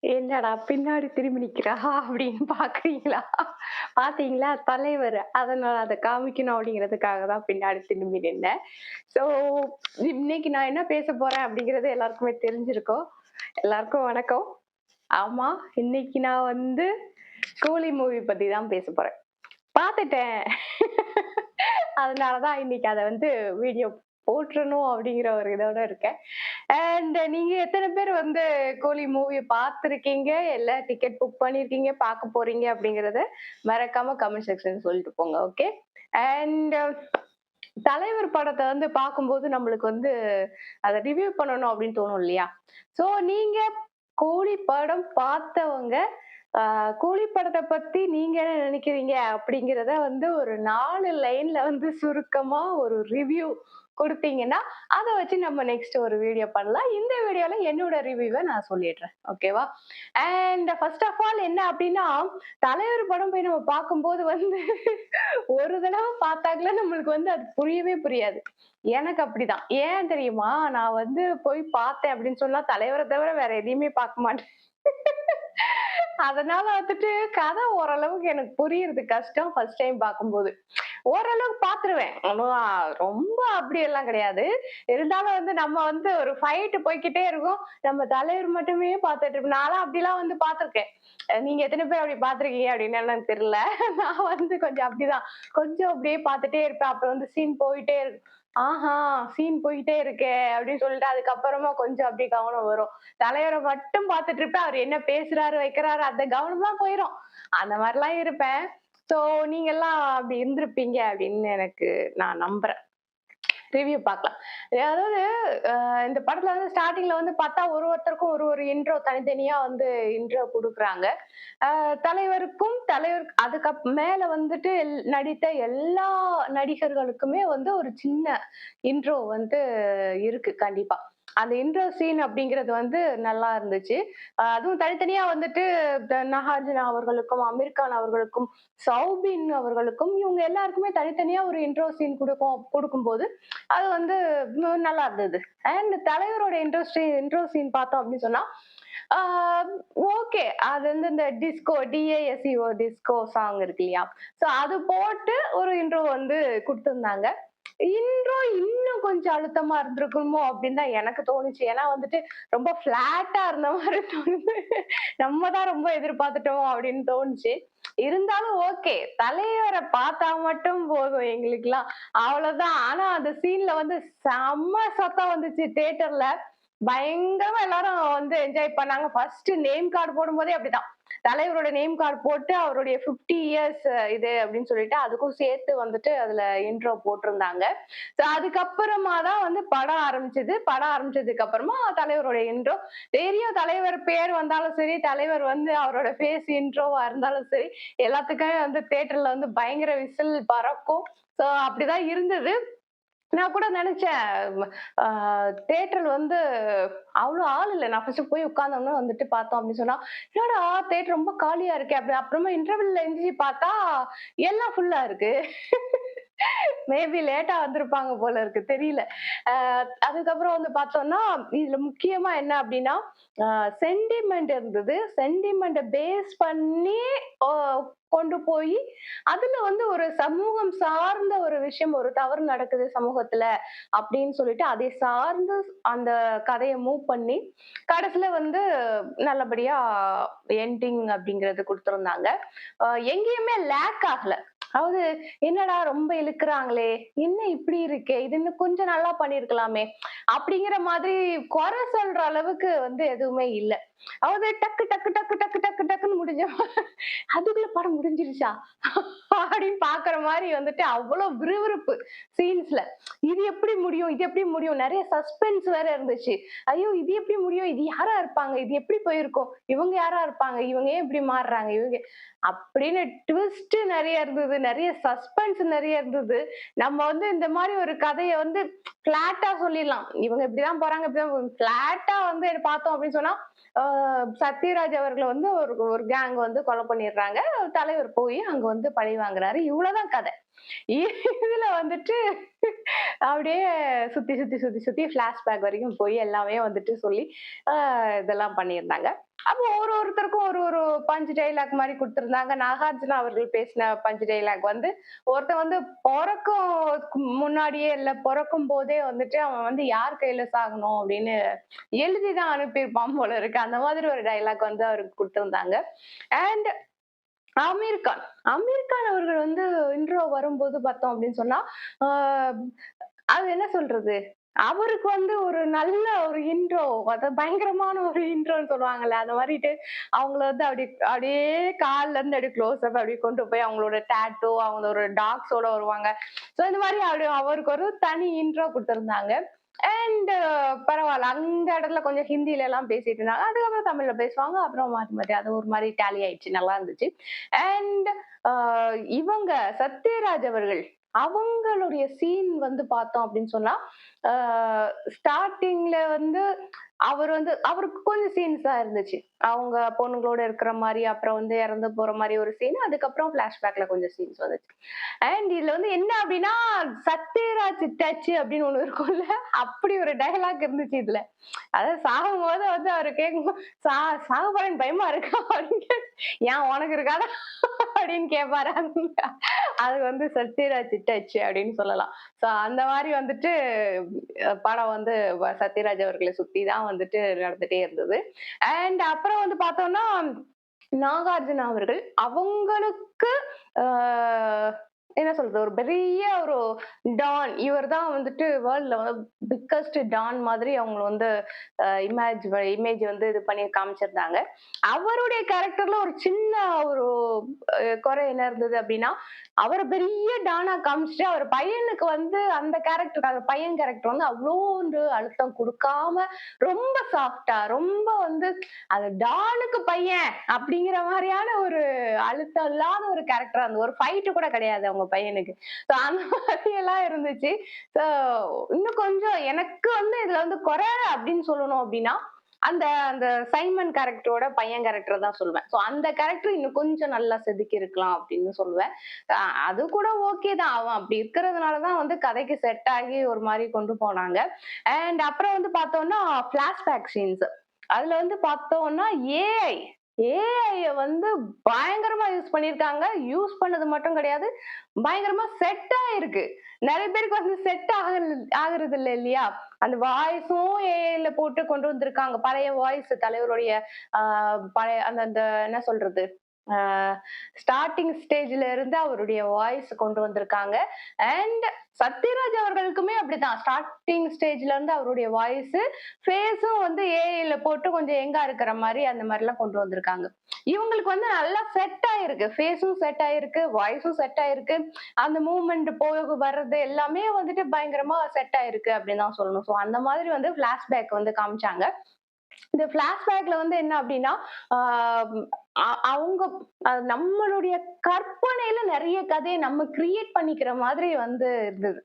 என்னடா பின்னாடி திரும்பி நிக்கிறா அப்படின்னு பாக்குறீங்களா? பாத்தீங்களா தலைவர். அதனால அத காமிக்கணும் அப்படிங்கிறதுக்காக தான் பின்னாடி திரும்பி நின்னேன். சோ இன்னைக்கு நான் என்ன பேச போறேன் அப்படிங்கிறது எல்லாருக்குமே தெரிஞ்சிருக்கும். எல்லாருக்கும் வணக்கம். ஆமா, இன்னைக்கு நான் வந்து கூலி மூவி பத்தி தான் பேச போறேன். பாத்துட்டேன். அதனால தான் இன்னைக்கு அத வந்து வீடியோ போட்டுறணும் அப்படிங்கிற ஒரு இதோட இருக்கேன். அண்ட் நீங்க எத்தன பேர் வந்து கூலி மூவி பார்த்திருக்கீங்க? இல்ல டிக்கெட் புக் பண்ணியிருக்கீங்க, பார்க்க போறீங்க அப்படிங்கிறத மறக்காம கமெண்ட் செக்ஷன்ல சொல்லிட்டு போங்க. ஓகே. அண்ட் தலைவர் படத்த வந்து பார்க்கும்போது நம்மளுக்கு வந்து அத ரிவ்யூ பண்ணணும் அப்படின்னு தோணும் இல்லையா? சோ நீங்க கூலி படம் பார்த்தவங்க, கூலி படத்த பத்தி நீங்க என்ன நினைக்கிறீங்க? அப்படிங்கிறத வந்து ஒரு 4 லைன்ல வந்து சுருக்கமா ஒரு ரிவ்யூ குடுத்தீங்கன்னா, அத வச்சு நம்ம நெக்ஸ்ட் ஒரு வீடியோ பண்ணலாம். இந்த வீடியோல என்னோட ரிவ்யூவ நான் சொல்லிடுறேன். ஓகேவா? அண்ட் ஃபர்ஸ்ட் ஆஃப் ஆல் என்ன அப்டின்னா, தலைவர் படம் போய் நம்ம பார்க்கும்போது வந்து ஒரு தடவ பார்த்தாக்கல நம்மளுக்கு வந்து அது புரியவே புரியாது. எனக்கு அப்படிதான். ஏன் தெரியுமா? நான் வந்து போய் பார்த்தேன் அப்படின்னு சொன்னா தலைவர தவிர வேற எதையுமே பார்க்க மாட்டேன். அதனால வந்துட்டு கதை ஓரளவுக்கு எனக்கு புரியுறது கஷ்டம் ஃபர்ஸ்ட் டைம் பார்க்கும்போது. ஓரளவுக்கு பார்த்துருவேன். ஆனா ரொம்ப அப்படியெல்லாம் கிடையாது. இருந்தாலும் வந்து நம்ம வந்து ஒரு ஃபைட் போய்க்கிட்டே இருக்கும். நம்ம தலைவர் மட்டுமே பார்த்துட்டு இருப்போம். நான்லாம் அப்படிலாம் வந்து பார்த்துருக்கேன். நீங்க எத்தன பேர் அப்படி பார்த்துருக்கீங்க அப்படின்னு எனக்கு தெரியல. நான் வந்து கொஞ்சம் அப்படிதான். கொஞ்சம் அப்படியே பார்த்துட்டே இருப்பேன். அப்புறம் வந்து சீன் போயிட்டே இருக்கும். ஆஹா! சீன் போயிட்டே இருக்கே! அப்படின்னு சொல்லிட்டு அதுக்கப்புறமா கொஞ்சம் அப்படியே கவனம் வரும். தலைவர மட்டும் பார்த்துட்டு இருப்பேன். அவர் என்ன பேசுறாரு, வைக்கிறாரு அந்த கவனம்லாம் போயிரும். அந்த மாரிலாம் இருப்பேன். சோ நீங்கலாம் அப்படி இருந்திருப்பீங்க அப்படின்னு எனக்கு நான் நம்புறேன். ரிவ்யூ பார்க்கலாம். அதாவது இந்த படத்துல வந்து ஸ்டார்ட்டிங்ல வந்து பார்த்தா ஒருத்தருக்கும் ஒரு இன்ட்ரோ தனித்தனியா வந்து இன்ட்ரோ குடுக்குறாங்க. தலைவருக்கும் தலைவர் மேல வந்துட்டு நடித்த எல்லா நடிகர்களுக்குமே வந்து ஒரு சின்ன இன்ட்ரோ வந்து இருக்கு கண்டிப்பா. அந்த இன்ட்ரோ சீன் அப்படிங்கிறது வந்து நல்லா இருந்துச்சு. அதுவும் தனித்தனியா வந்துட்டு நாகார்ஜுனா அவர்களுக்கும், அமீர் கான் அவர்களுக்கும், சௌபின் அவர்களுக்கும் இவங்க எல்லாருக்குமே தனித்தனியா ஒரு இன்ட்ரோ சீன் குடுக்கும்போது, அது வந்து நல்லா இருந்தது. அண்ட் தலைவரோட இன்ட்ரோ சீன் பார்த்தோம் அப்படின்னு சொன்னா, ஆ ஓகே. அது வந்து இந்த டிஸ்கோ டிஏஎஸ்இஓ டிஸ்கோ சாங் இருக்கு இல்லையா? சோ அது போட்டு ஒரு இன்ட்ரோ வந்து குடுத்திருந்தாங்க. இன்ட்ரோ இன்னும் கொஞ்சம் அழுத்தமா இருந்திருக்குமோ அப்படின்னு தான் எனக்கு தோணுச்சு. ஏன்னா வந்துட்டு ரொம்ப ஃபிளாட்டா இருந்த மாரி தோணுது. நம்ம தான் ரொம்ப எதிர்பார்த்துட்டோம் அப்படின்னு தோணுச்சு. இருந்தாலும் ஓகே. தலைவர பார்த்தா மட்டும் போதும் எங்களுக்கெல்லாம். அவ்வளவுதான். ஆனா அந்த சீன்ல வந்து செம்ம சத்தம் வந்துச்சு தியேட்டர்ல. பயங்கரமா எல்லாரும் வந்து என்ஜாய் பண்ணாங்க. ஃபர்ஸ்ட் நேம் கார்டு போடும்போதே அப்படிதான். தலைவரோட நேம் கார்டு போட்டு அவருடைய 50 இயர்ஸ் இது அப்படின்னு சொல்லிட்டு அதுக்கும் சேர்த்து வந்துட்டு அதுல இன்ட்ரோ போட்டிருந்தாங்க. சோ அதுக்கப்புறமா தான் வந்து படம் ஆரம்பிச்சது. படம் ஆரம்பிச்சதுக்கு அப்புறமா தலைவரோட இன்ட்ரோ. தெரியும் தலைவர் பேர் வந்தாலும் சரி, தலைவர் வந்து அவரோட ஃபேஸ் இன்ட்ரோவா இருந்தாலும் சரி, எல்லாத்துக்குமே வந்து தியேட்டர்ல வந்து பயங்கர விசில் பறக்கும். சோ அப்படிதான் இருந்தது. நான் கூட நெனச்சேன், அ தியேட்டர் வந்து அவ்ளோ ஆள் இல்ல. நான் ஃபர்ஸ்ட் போய் உட்கார்ந்தோனே வந்துட்டு பார்த்தோம் அப்டின்னு சொன்னா, "என்னடா தியேட்டர் ரொம்ப காலியா இருக்கே!" அப்புறமா இன்டர்வல்ல எந்திரிச்சு பார்த்தா, எல்லாம் ஃபுல்லா இருக்கு. மேபி லேட்டா வந்திருப்பாங்க போல இருக்கு. தெரியல. அ அதுக்கப்புறம் வந்து பார்த்தோம்னா, இதுல முக்கியமா என்ன அப்டின்னா, அ சென்டிமெண்ட் இருந்தது. சென்டிமெண்ட்ட பேஸ் பண்ணி ஒ கொண்டு போயி, அதுல வந்து ஒரு சமூகம் சார்ந்த ஒரு விஷயம், ஒரு தவறு நடக்குது சமூகத்துல அப்படின்னு சொல்லிட்டு, அதை சார்ந்து அந்த கதைய மூவ் பண்ணி, கடைசில வந்து நல்லபடியா எண்டிங் அப்படிங்கிறது குடுத்திருந்தாங்க. எங்கேயுமே லேக் ஆகல. அதாவது என்னடா ரொம்ப இழுக்குறாங்களே! என்ன இப்படி இருக்கே! இது இன்னும் கொஞ்சம் நல்லா பண்ணியிருக்கலாமே! அப்படிங்கிற மாதிரி கொற சொல்ற அளவுக்கு வந்து எதுவுமே இல்ல. அதாவது டக்கு டக்கு டக்கு டக்கு டக்கு டக்குன்னு முடிஞ்ச அதுக்குள்ள படம் முடிஞ்சிருச்சா? அப்படின்னு பாக்குற மாரி வந்துட்டு அவ்வளோ விறுவிறுப்பு சீன்ஸ்ல. இது எப்படி முடியும்? இது எப்படி முடியும்? நெறைய சஸ்பென்ஸ் வேற இருந்துச்சு. ஐயோ! இது எப்படி முடியும்? இது யாரா இருப்பாங்க? இது எப்படி போயிருக்கும்? இவங்க யாரா இருப்பாங்க? இவங்க ஏன் இப்படி மாறுறாங்க? இவங்க அப்படின்னு ட்விஸ்ட் நெறைய இருந்தது. நெறைய சஸ்பென்ஸ் நெறைய இருந்தது. நம்ம வந்து இந்த மாரி ஒரு கதைய வந்து ஃபிளாட்டா சொல்லிடலாம். இவங்க இப்படிதான் போறாங்க, இப்படிதான் ஃபிளாட்டா வந்து பார்த்தோம் அப்படின்னு சொன்னா, ஆ சத்யராஜ் அவர்கள வந்து ஒரு ஒரு கேங் வந்து கொலை பண்ணிடுறாங்க. தலைவர் போய் அங்க வந்து பழி வாங்குறாரு. இவ்வளவுதான் கதை. இதுல வந்துட்டு அப்படியே சுத்தி சுத்தி சுத்தி சுத்தி பிளாஷ்பேக் வரைக்கும் போய் எல்லாமே வந்துட்டு சொல்லி இதெல்லாம் பண்ணியிருந்தாங்க. அப்போ ஒருத்தருக்கும் ஒரு ஒரு பஞ்ச் டைலாக் மாதிரி கொடுத்திருந்தாங்க. நாகார்ஜுனா அவர்கள் பேசின பஞ்ச் டைலாக் வந்து ஒருத்தன் வந்து பொறக்கும் முன்னாடியே இல்ல பொறக்கும் போதே வந்துட்டு அவன் வந்து யார் கையில சாகணும் அப்படின்னு எழுதிதான் அனுப்பியிருப்பான் போல இருக்கு. அந்த மாதிரி ஒரு டைலாக் வந்து அவருக்கு கொடுத்திருந்தாங்க. அண்ட் அமீர் கான் அமீர் கான் அவர்கள் வந்து இன்ட்ரோ வரும்போது பார்த்தோம் அப்படின்னு சொன்னா அது என்ன சொல்றது, அவருக்கு வந்து ஒரு நல்ல ஒரு இன்ட்ரோ, அதாவது பயங்கரமான ஒரு இன்ட்ரோன்னு சொல்லுவாங்கல்ல, அந்த மாதிரிட்டு அவங்கள வந்து அப்படியே கால்ல இருந்து அப்படியே க்ளோஸ் அப் அப்படியே கொண்டு போய் அவங்களோட டாட்டூ, அவங்களோட டாக்ஸோட வருவாங்க. சோ இந்த மாதிரி அவருக்கு ஒரு தனி இன்ட்ரோ கொடுத்திருந்தாங்க. அண்ட் பரவாயில்ல, அந்த இடத்துல கொஞ்சம் ஹிந்தில எல்லாம் பேசிட்டு இருந்தாங்க. அதுக்கப்புறம் தமிழ்ல பேசுவாங்க. அப்புறம் மாத்தி மாத்தி அது ஒரு மாதிரி டேலி ஆயிடுச்சு. நல்லா இருந்துச்சு. அண்ட் இவங்க சத்யராஜ் அவர்கள் அவங்களுடைய சீன் வந்து பார்த்தோம் அப்படின்னு சொன்னா ஸ்டார்டிங்ல வந்து அவருக்கு கொஞ்சம் சீன்ஸ் தான் இருந்துச்சு. அவங்க பொண்ணுங்களோட இருக்கிற மாதிரி, அப்புறம் வந்து இறந்து போற மாதிரி ஒரு சீன். அதுக்கப்புறம் பிளாஷ்பேக்ல கொஞ்சம் சீன்ஸ் வந்துச்சு. அண்ட் இதுல வந்து என்ன அப்படின்னா சத்யராஜ் டச் அப்படின்னு ஒண்ணு இருக்கும்ல, அப்படி ஒரு டயலாக் இருந்துச்சு இதுல. அதாவது சாகும்போது வந்து அவரு கேட்கும் சாக போறேன்னு பயமா இருக்கா அப்படின்னு, ஏன் உனக்கு இருக்காதா அப்படின்னு கேட்பாரு. அது வந்து சத்யராஜ் டச் அப்படின்னு சொல்லலாம். சோ அந்த மாதிரி வந்துட்டு படம் வந்து சத்யராஜ் அவர்களை சுத்தி தான் வந்துட்டு நடந்துட்டே இருந்தது. அண்ட் அப்புறம் வந்து பார்த்தோம்னா நாகார்ஜுனா அவர்கள் அவங்களுக்கு என்ன சொல்றது, ஒரு பெரிய ஒரு டான், இவர் தான் வந்துட்டு வேர்ல்ட்ல வந்து பிக்கஸ்ட் டான் மாதிரி அவங்க வந்து இமேஜ் வந்து இது பண்ணி காமிச்சிருந்தாங்க. அவருடைய கேரக்டர்ல ஒரு சின்ன ஒரு குறை என்ன இருந்தது அப்படின்னா, அவரை பெரிய டானா காமிச்சிட்டு அவர் பையனுக்கு வந்து அந்த கேரக்டர், அந்த பையன் கேரக்டர் வந்து அவ்வளோ ஒரு அழுத்தம் கொடுக்காம ரொம்ப சாஃப்டா, ரொம்ப வந்து அது டானுக்கு பையன் அப்படிங்கிற மாதிரியான ஒரு அழுத்தம் இல்லாத ஒரு கேரக்டர், அந்த ஒரு ஃபைட் கூட கிடையாது அவங்க பையனுக்கு. அந்த மாதிரி எல்லாம் இருந்துச்சு. இன்னும் கொஞ்சம் எனக்கு வந்து இதுல வந்து குறை அப்படின்னு சொல்லணும் அப்படின்னா அந்த அந்த சைமன் கேரக்டரோட பையன் கேரக்டர் தான் சொல்லுவேன். சோ அந்த கேரக்டர் இன்னும் கொஞ்சம் நல்லா செதுக்கி இருக்கலாம் அப்படின்னு சொல்லுவேன். அது கூட ஓகே தான். அவன் அப்படி இருக்கிறதுனாலதான் வந்து கதைக்கு செட் ஆகி ஒரு மாதிரி கொண்டு போனாங்க. அண்ட் அப்புறம் வந்து பார்த்தோம்னா பிளாஷ்பேக் சீன்ஸ், அதுல வந்து பார்த்தோம்னா ஏஐ ஏஐ வந்து பயங்கரமா யூஸ் பண்ணிருக்காங்க. யூஸ் பண்ணது மட்டும் கிடையாது, பயங்கரமா செட் ஆயிருக்கு. நிறைய பேருக்கு வந்து செட் ஆகுறது இல்ல இல்லையா? அந்த வாய்ஸும் ஏஐல போட்டு கொண்டு வந்திருக்காங்க. பழைய வாய்ஸ் தலைவருடைய பழைய அந்த அந்த என்ன சொல்றது, ஸ்டார்டிங் ஸ்டேஜ்ல இருந்து அவருடைய வாய்ஸ் கொண்டு வந்திருக்காங்க. அண்ட் சத்யராஜ் அவர்களுக்குமே அப்படிதான், ஸ்டார்டிங் ஸ்டேஜ்ல இருந்து அவருடைய வாய்ஸ் ஃபேஸும் வந்து ஏஐல போட்டு கொஞ்சம் எங்கா இருக்கிற மாதிரி அந்த மாதிரி எல்லாம் கொண்டு வந்திருக்காங்க. இவங்களுக்கு வந்து நல்லா செட் ஆயிருக்கு, ஃபேஸும் செட் ஆயிருக்கு, வாய்ஸும் செட் ஆயிருக்கு, அந்த மூவ்மெண்ட் போக வர்றது எல்லாமே வந்துட்டு பயங்கரமா செட் ஆயிருக்கு அப்படின்னு தான் சொல்லணும். சோ அந்த மாதிரி வந்து பிளாஷ்பேக் வந்து காமிச்சாங்க. இந்த பிளாஷ்பேக்ல வந்து என்ன அப்படின்னா அவங்க நம்மளுடைய கற்பனையில நிறைய கதையை நம்ம கிரியேட் பண்ணிக்கிற மாதிரி வந்து இருந்தது.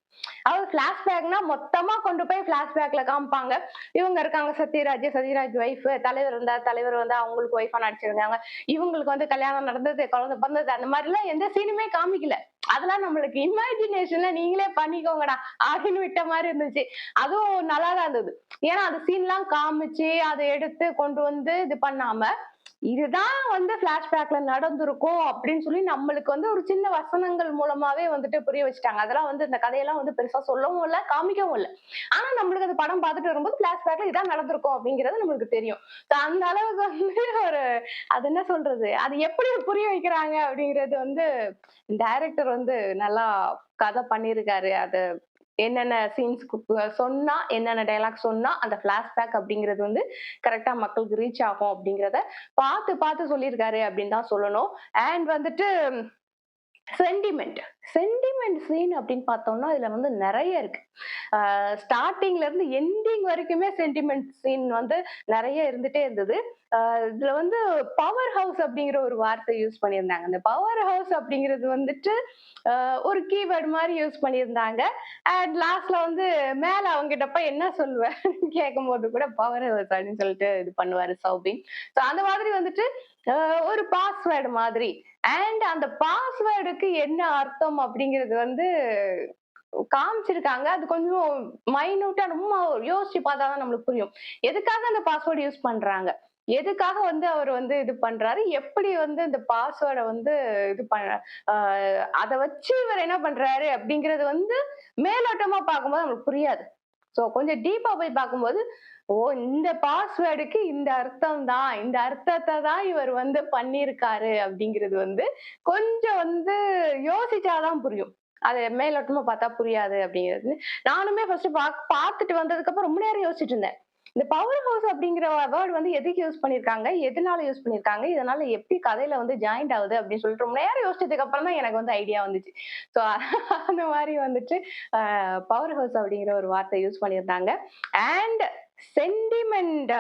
அதாவது பிளாஷ்பேக்னா மொத்தமா கொண்டு போய் பிளாஷ்பேக்ல காமிப்பாங்க. இவங்க இருக்காங்க சத்யராஜ் ஒய்ஃப், தலைவர் இருந்தார், தலைவர் வந்து அவங்களுக்கு ஒய்ஃபா நடிச்சிருந்தாங்க, இவங்களுக்கு வந்து கல்யாணம் நடந்தது, குழந்தை பிறந்தது, அந்த மாதிரி எல்லாம் எந்த சீனுமே காமிக்கல. அதெல்லாம் நம்மளுக்கு இமேஜினேஷன்ல நீங்களே பண்ணிக்கோங்கடா அப்படின்னு விட்ட மாதிரி இருந்துச்சு. அதுவும் நல்லா தான் இருந்தது. ஏன்னா அந்த சீன் எல்லாம் காமிச்சு அதை எடுத்து கொண்டு வந்து இது பண்ணாம, இதுதான் வந்து பிளாஷ்பேக்ல நடந்திருக்கும் அப்படின்னு சொல்லி நம்மளுக்கு வந்து ஒரு சின்ன வசனங்கள் மூலமாவே வந்துட்டு புரிய வச்சுட்டாங்க. அதெல்லாம் வந்து இந்த கதையெல்லாம் வந்து பெருசா சொல்லவும் இல்ல, காமிக்கவும் இல்ல. ஆனா நம்மளுக்கு அந்த படம் பார்த்துட்டு வரும்போது பிளாஷ்பேக்ல இதான் நடந்திருக்கும் அப்படிங்கிறது நம்மளுக்கு தெரியும். அந்த அளவுக்கு வந்து ஒரு அது என்ன சொல்றது, அது எப்படி புரிய வைக்கிறாங்க அப்படிங்கிறது வந்து டைரக்டர் வந்து நல்லா கதை பண்ணியிருக்காரு. அது என்னென்ன சீன்ஸ் சொன்னா, என்னென்ன டயலாக் சொன்னா அந்த பிளாஷ்பேக் அப்படிங்கிறது வந்து கரெக்டா மக்களுக்கு ரீச் ஆகும் அப்படிங்கிறத பார்த்து பார்த்து சொல்லியிருக்காரு அப்படின்னு தான் சொல்லணும். அண்ட் வந்துட்டு சென்டிமெண்ட் சென்டிமெண்ட் சீன் அப்படின்னு பார்த்தோம்னா இதுல வந்து நிறைய இருக்கு. ஸ்டார்டிங்ல இருந்து எண்டிங் வரைக்குமே சென்டிமெண்ட் சீன் வந்து நிறைய இருந்துட்டே இருந்தது. இதுல வந்து பவர் ஹவுஸ் அப்படிங்கிற ஒரு வார்த்தை யூஸ் பண்ணியிருந்தாங்க. அந்த பவர் ஹவுஸ் அப்படிங்கிறது வந்துட்டு ஒரு கீவேர்ட் மாதிரி யூஸ் பண்ணியிருந்தாங்க. அண்ட் லாஸ்ட்ல வந்து மேல அவங்க கிட்ட போய் என்ன சொல்லுவேன் கேட்கும் போது கூட பவர் ஹவுஸ் அப்படின்னு சொல்லிட்டு இது பண்ணுவாரு சௌபின். ஸோ அந்த மாதிரி வந்துட்டு ஒரு பாஸ்வேர்டு மாதிரி. அண்ட் அந்த பாஸ்வேர்டுக்கு என்ன அர்த்தம் அப்படிங்கிறது வந்து காமிச்சிருக்காங்க. அது கொஞ்சம் மைன்யூட்டா ரொம்ப யோசிச்சு பார்த்தா தான் நம்மளுக்கு புரியும். எதுக்காக அந்த பாஸ்வேர்ட் யூஸ் பண்றாங்க? எதுக்காக வந்து அவர் வந்து இது பண்றாரு? எப்படி வந்து இந்த பாஸ்வேர்ட வந்து இது பண்ண அ அத வச்சு இவர் என்ன பண்றாரு? அப்படிங்கிறது வந்து மேலோட்டமா பார்க்கும்போது நமக்கு புரியாது. சோ கொஞ்சம் டீப்பா போய் பார்க்கும்போது, ஓ! இந்த பாஸ்வேர்டுக்கு இந்த அர்த்தம் தான். இந்த அர்த்தத்த தான் இவர் வந்து பண்ணியிருக்காரு அப்படிங்கிறது வந்து கொஞ்சம் வந்து யோசிச்சா தான் புரியும். அது மேலோட்டமா பார்த்தா புரியாது அப்படிங்கிறது. நானுமே ஃபர்ஸ்ட் பார்த்துட்டு வந்ததுக்கு அப்புறம் ரொம்ப நேரம் யோசிச்சுட்டு இருந்தேன். இந்த பவர் ஹவுஸ் அப்படிங்கிற வேர்ட் வந்து எதுக்கு யூஸ் பண்ணியிருக்காங்க? எதனால யூஸ் பண்ணியிருக்காங்க? இதனால எப்படி கதையில வந்து ஜாயிண்ட் ஆகுது அப்படின்னு சொல்லிட்டு ரொம்ப நேரம் யோசிச்சதுக்கு அப்புறம் தான் எனக்கு வந்து ஐடியா வந்துச்சு. சோ அந்த மாரி வந்துட்டு பவர் ஹவுஸ் அப்படிங்கிற ஒரு வார்த்தை யூஸ் பண்ணியிருந்தாங்க. அண்ட் சென்டிமெண்ட்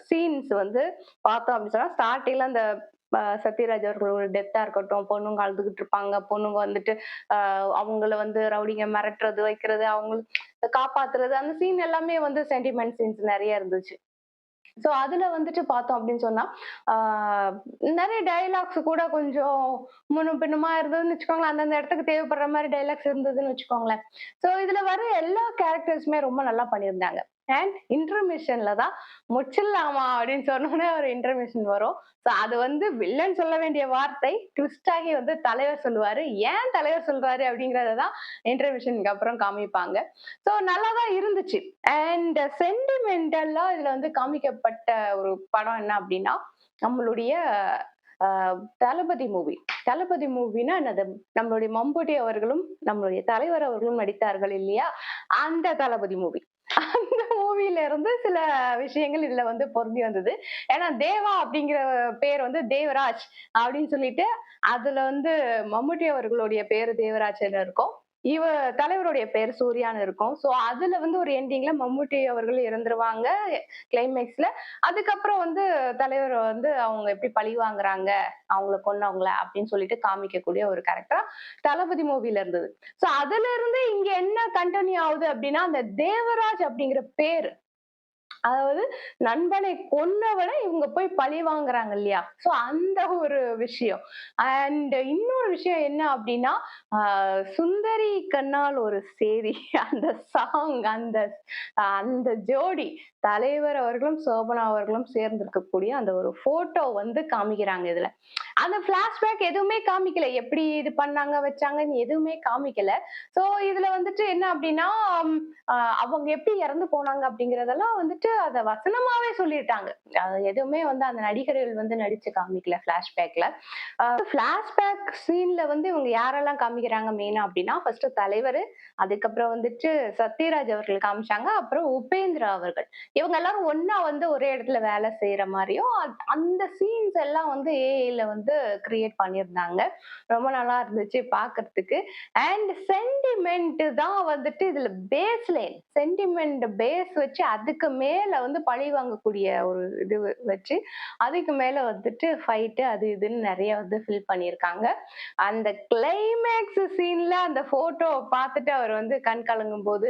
சீன்ஸ் வந்து பார்த்தோம் அப்படின்னு சொன்னா ஸ்டார்டிங்ல அந்த சத்யராஜ் அவர்களோட டெத்தா இருக்கட்டும், பொண்ணுங்க அழுதுகிட்டு இருப்பாங்க. பொண்ணுங்க வந்துட்டு அவங்கள வந்து ரவுடிங்க மிரட்டுறது, வைக்கிறது, அவங்கள காப்பாத்துறது, அந்த சீன் எல்லாமே வந்து சென்டிமெண்ட் சீன்ஸ் நெறைய இருந்துச்சு. சோ அதுல வந்துட்டு பார்த்தோம் அப்படின்னு சொன்னா, ஆ நெறைய டயலாக்ஸ் கூட கொஞ்சம் முன்னும் பின்னுமா இருந்ததுன்னு வச்சுக்கோங்களேன். அந்தந்த இடத்துக்கு தேவைப்படுற மாரி டயலாக்ஸ் இருந்ததுன்னு வச்சுக்கோங்களேன். சோ இதுல வர எல்லா கேரக்டர்ஸுமே ரொம்ப நல்லா பண்ணியிருந்தாங்க. அண்ட் இன்டர்மிஷன்ல தான் "முச்சிடலாமா" அப்படின்னு சொன்னோனே ஒரு இன்டர்மிஷன் வரும். சோ அது வந்து வில்லன் சொல்ல வேண்டிய வார்த்தை ட்விஸ்ட் ஆகி வந்து தலைவர் சொல்லுவாரு. ஏன் தலைவர் சொல்றாரு அப்படிங்கிறத தான் இன்டர்மிஷனுக்கு அப்புறம் காமிப்பாங்க. சோ நல்லா தான் இருந்துச்சு. அண்ட் சென்டிமெண்டலா இதுல வந்து காமிக்கப்பட்ட ஒரு படம் என்ன அப்படின்னா, நம்மளுடைய அ தளபதி மூவி. தளபதி மூவினா என்னது? நம்மளுடைய மம்புட்டி அவர்களும், நம்மளுடைய தலைவர் அவர்களும் நடித்தார்கள் இல்லையா? அந்த தளபதி மூவி. அந்த மூவில இருந்து சில விஷயங்கள் இதுல வந்து பொருந்தி வந்தது. ஏன்னா தேவா அப்படிங்கிற பேர் வந்து தேவராஜ் அப்படின்னு சொல்லிட்டு, அதுல வந்து மம்முட்டி அவர்களுடைய பேரு தேவராஜ்ன்னு இருக்கும். தலைவருடைய பேர் சூர்யான்னு இருக்கும். சோ அதுல வந்து ஒரு எண்டிங்ல மம்முட்டி அவர்கள் இறந்துருவாங்க கிளைமேக்ஸ்ல. அதுக்கப்புறம் வந்து தலைவர் வந்து அவங்க எப்படி பழி வாங்குறாங்க, அவங்கள கொன்னவங்கள அப்படின்னு சொல்லிட்டு காமிக்கக்கூடிய ஒரு கேரக்டரா தளபதி மூவில இருந்தது. சோ அதுல இருந்து இங்க என்ன கன்டின்யூ ஆகுது அப்படின்னா, அந்த தேவராஜ் அப்படிங்கிற பேரு அதாவது நண்பனை கொன்னவன இவங்க போய் பழி வாங்குறாங்க இல்லையா? சோ அந்த ஒரு விஷயம். அண்ட் இன்னொரு விஷயம் என்ன அப்டின்னா, ஆ சுந்தரி கண்ணால் ஒரு சேரி அந்த சாங் அந்த ஜோடி தலைவர் அவர்களும், சோபனா அவர்களும் சேர்ந்திருக்கக்கூடிய அந்த ஒரு ஃபோட்டோ வந்து காமிக்கிறாங்க இதுல. அந்த பிளாஷ்பேக் எதுவுமே காமிக்கல. எப்படி இது பண்ணாங்க, வச்சாங்கன்னு எதுவுமே காமிக்கல. சோ இதுல வந்துட்டு என்ன அப்டின்னா, அ அவங்க எப்படி இறந்து போனாங்க அப்படிங்கிறதெல்லாம் வந்துட்டு அத வசனமாவே சொல்லிட்டாங்க. எதுவுமே வந்து அந்த நடிகர்கள் வந்து நடிச்சு காமிக்கல பிளாஷ்பேக்ல. பிளாஷ்பேக் சீன்ல வந்து இவங்க யாரெல்லாம் காமிக்கிறாங்க மெயினா அப்படின்னா, ஃபர்ஸ்ட் தலைவரு, அதுக்கப்புறம் வந்துட்டு சத்யராஜ் அவர்கள் காமிச்சாங்க. அப்புறம் உபேந்திரா அவர்கள். இவங்க எல்லாரும் ஒண்ணா வந்து ஒரே இடத்துல வேலை செய்யற மாரியும், அந்த சீன்ஸ் எல்லாம் வந்து ஏஐல வந்து கிரியேட் பண்ணியிருந்தாங்க. ரொம்ப நல்லா இருந்துச்சு பார்க்கறதுக்கு. அண்ட் சென்டிமெண்ட் தான் வந்துட்டு இதுல பேஸ் லைன். சென்டிமெண்ட் பேஸ் வச்சு அதுக்கு மேல வந்து பழி வாங்கக்கூடிய ஒரு இது வச்சு, அதுக்கு மேல வந்துட்டு ஃபைட் அது இதுன்னு நெறைய வந்து ஃபில் பண்ணியிருக்காங்க. அந்த கிளைமேக்ஸ் சீன்ல அந்த போட்டோவ பார்த்துட்டு அவர் வந்து கண் கலங்கும்போது,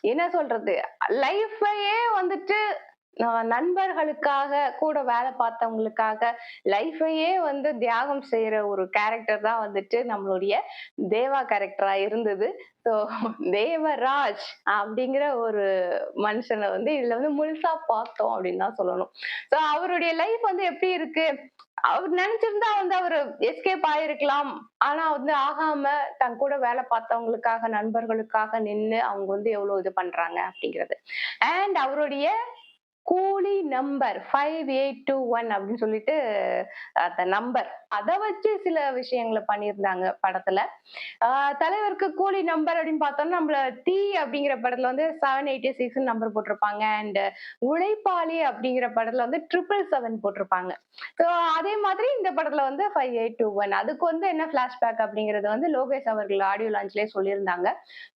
என்ன சொல்றது? லைஃப்பையே வந்துட்டு நண்பர்களுக்காக, கூட வேலை பார்த்தவங்களுக்காக, லைஃப்பையே வந்து தியாகம் செய்ற ஒரு கேரக்டர் தான் வந்துட்டு நம்மளுடைய தேவா கேரக்டரா இருந்தது. ஸோ தேவராஜ் அப்படிங்கிற ஒரு மனுஷன வந்து இதுல வந்து முழுசா பார்த்தோம் அப்படின்னு தான் சொல்லணும். ஸோ அவருடைய லைஃப் வந்து எப்படி இருக்கு? அவர் நெனச்சிருந்தா வந்து அவரு எஸ்கேப் ஆயிருக்கலாம். ஆனா வந்து ஆகாம, தன் கூட வேலை பார்த்தவங்களுக்காக, நண்பர்களுக்காக நின்னு அவங்க வந்து எவ்வளவு இது பண்றாங்க அப்படிங்கிறது. அண்ட் அவருடைய கூலி நம்பர் 5821 அப்படின்னு சொல்லிட்டு அந்த நம்பர். அத வச்சு சில விஷயங்கள பண்ணியிருந்தாங்க படத்துல. தலைவருக்கு கூலி நம்பர் அப்படின்னு பார்த்தோம்னா, நம்மள தீ அப்படிங்கிற படத்துல வந்து 786 நம்பர் போட்டிருப்பாங்க. அண்ட் உழைப்பாளி அப்படிங்கிற படத்துல வந்து 777 போட்டிருப்பாங்க. ஸோ அதே மாதிரி இந்த படத்துல வந்து 5821 அதுக்கு வந்து என்ன பிளாஷ்பேக் அப்படிங்கிறது வந்து லோகேஷ் அவர்கள் ஆடியோ லான்ச்லயே சொல்லியிருந்தாங்க.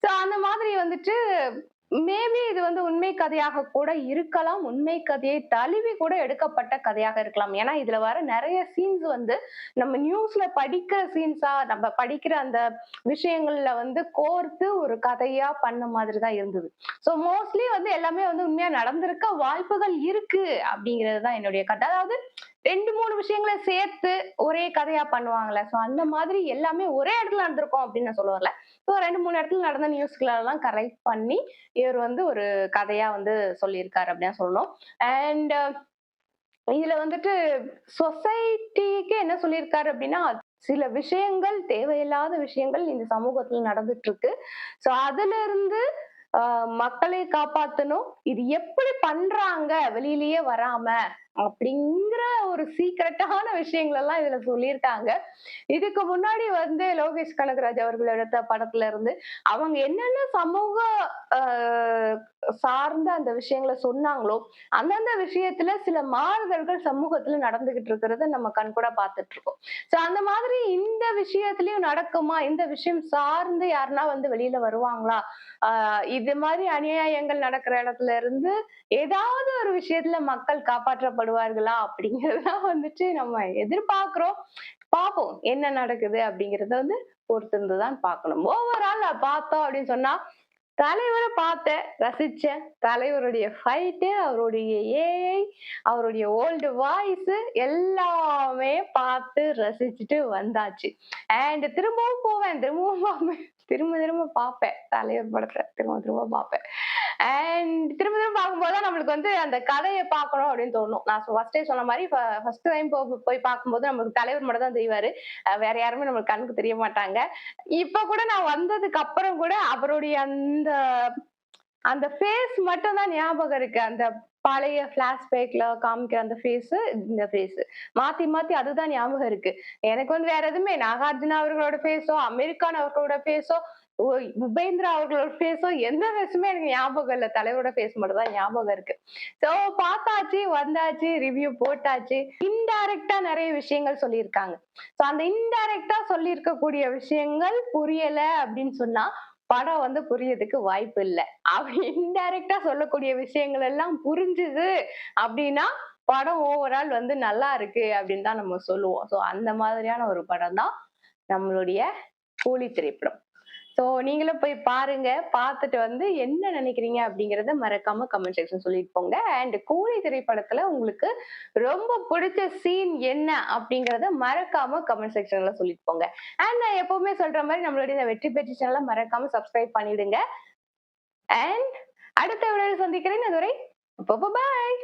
ஸோ அந்த மாதிரி வந்துட்டு மேபி இது வந்து உண்மை கதையாக கூட இருக்கலாம். உண்மை கதையை தழுவி கூட எடுக்கப்பட்ட கதையாக இருக்கலாம். ஏன்னா, இதுல வர நெறைய சீன்ஸ் வந்து நம்ம நியூஸ்ல படிக்கிற சீன்ஸா, நம்ம படிக்கிற அந்த விஷயங்கள்ல வந்து கோர்த்து ஒரு கதையா பண்ண மாதிரி தான் இருந்தது. ஸோ மோஸ்ட்லி வந்து எல்லாமே வந்து உண்மையா நடந்திருக்க வாய்ப்புகள் இருக்கு அப்படிங்கிறது தான் என்னுடைய கருத்து. அதாவது 2, 3 விஷயங்கள சேர்த்து ஒரே கதையா பண்ணுவாங்கல்ல. சோ அந்த மாதிரி எல்லாமே ஒரே இடத்துல நடந்திருக்கும் அப்படின்னு நான் சொல்ல வரல. ஸோ 2, 3 இடத்துல நடந்த நியூஸ்களெல்லாம் கலெக்ட் பண்ணி, இவர் வந்து ஒரு கதையா வந்து சொல்லியிருக்காரு அப்படின்னு சொல்லணும். அண்ட் இதுல வந்துட்டு சொசைட்டிக்கு என்ன சொல்லியிருக்காரு அப்படின்னா, சில விஷயங்கள் தேவையில்லாத விஷயங்கள் இந்த சமூகத்துல நடந்துட்டு இருக்கு. சோ அதுல இருந்து மக்களை காப்பாத்தணும். இது எப்படி பண்றாங்க வெளியிலயே வராம அப்படிங்கிற ஒரு சீக்ரெட்டான விஷயங்கள் எல்லாம் இதுல சொல்லியிருக்காங்க. இதுக்கு முன்னாடி வந்து லோகேஷ் கனகராஜ் அவர்கள் எடுத்த படத்துல இருந்து அவங்க என்னென்ன சமூக ஆஹ் சார்ந்த அந்த விஷயங்களை சொன்னாங்களோ அந்தந்த விஷயத்துல சில மாறுதல்கள் சமூகத்துல நடந்துகிட்டு இருக்கிறத நம்ம கண்கூட பார்த்துட்டு இருக்கோம். சோ அந்த மாதிரி இந்த விஷயத்திலயும் நடக்குமா, இந்த விஷயம் சார்ந்து யாருன்னா வந்து வெளியில வருவாங்களா, இது மாதிரி அநியாயங்கள் நடக்கிற இடத்துல இருந்து ஏதாவது ஒரு விஷயத்துல மக்கள் காப்பாற்றப்படுவார்களா அப்படிங்கறதெல்லாம் வந்துட்டு நம்ம எதிர்பார்க்கிறோம். பார்ப்போம் என்ன நடக்குது அப்படிங்கறத வந்து பொறுத்திருந்துதான் பார்க்கணும். ஓவரால் பார்த்தோம் அப்படின்னு சொன்னா தலைவரை பார்த்தேன், ரசிச்சேன். தலைவருடைய ஃபைட்டு, அவருடைய ஏஐ, அவருடைய ஓல்டு வாய்ஸ் எல்லாமே பார்த்து ரசிச்சுட்டு வந்தாச்சு. அண்ட் திரும்பவும் போவேன், திரும்பவும் பார்ப்பேன், திரும்ப திரும்ப பார்ப்பேன். தலைவர் படத்தை திரும்ப திரும்ப பார்ப்பேன். அண்ட் திரும்ப திரும்ப பார்க்கும்போது தான் நம்மளுக்கு வந்து அந்த கதையை பார்க்கணும் அப்படின்னு தோணும். நான் ஃபர்ஸ்டே சொன்ன மாதிரி ஃபர்ஸ்ட் டைம் போய் பார்க்கும்போது நம்மளுக்கு தலைவர் மட்டும் தான் தெரிவாரு. வேற யாருமே நம்மளுக்கு கண்ணுக்கு தெரிய மாட்டாங்க. இப்ப கூட நான் வந்ததுக்கு அப்புறம் கூட அவருடைய அந்த அந்த ஃபேஸ் மட்டும் தான் ஞாபகம் இருக்கு. அந்த பழைய பிளாஷ்பேக்ல காமிக்கிற அந்த ஃபேஸ், இந்த ஃபேஸ் மாத்தி மாத்தி அதுதான் ஞாபகம் இருக்கு. எனக்கு வந்து வேற எதுவுமே நாகார்ஜுனா அவர்களோட ஃபேஸோ, அமீர் கான் அவர்களோட ஃபேஸோ, உபேந்திரா அவர்களோட ஃபேஸோ எந்த ஃபேஸுமே எனக்கு ஞாபகம் இல்ல. தலைவரோட ஃபேஸ் மட்டும் தான் ஞாபகம் இருக்கு. சோ பார்த்தாச்சு, வந்தாச்சு, ரிவ்யூ போட்டாச்சு. இன்டைரக்டா நிறைய விஷயங்கள் சொல்லியிருக்காங்க. சோ அந்த இன்டைரக்டா சொல்லியிருக்கக்கூடிய விஷயங்கள் புரியல அப்படின்னு சொன்னா படம் வந்து புரியறதுக்கு வாய்ப்பு இல்ல. அப்படி இன்டைரக்டா சொல்லக்கூடிய விஷயங்கள் எல்லாம் புரிஞ்சுது அப்படின்னா படம் ஓவரால் வந்து நல்லா இருக்கு அப்படின்னு தான் நம்ம சொல்லுவோம். சோ அந்த மாதிரியான ஒரு படம் தான் நம்மளுடைய கூலி திரைப்படம். சோ நீங்களும் போய் பாருங்க. பார்த்துட்டு வந்து என்ன நினைக்கிறீங்க அப்படிங்கறத மறக்காம கமெண்ட் செக்ஷன் சொல்லிட்டு போங்க. அண்ட் கூலி திரைப்படத்துல உங்களுக்கு ரொம்ப பிடிச்ச சீன் என்ன அப்படிங்கறத மறக்காம கமெண்ட் செக்ஷன்ல சொல்லிட்டு போங்க. அண்ட் நான் எப்பவுமே சொல்ற மாதிரி நம்மளுடைய இந்த வெற்றி பெற்ற சேனலை மறக்காம சப்ஸ்கிரைப் பண்ணிடுங்க. அண்ட் அடுத்த வீடியோவில் சந்திக்கிறேன். அதுவரை பாய்.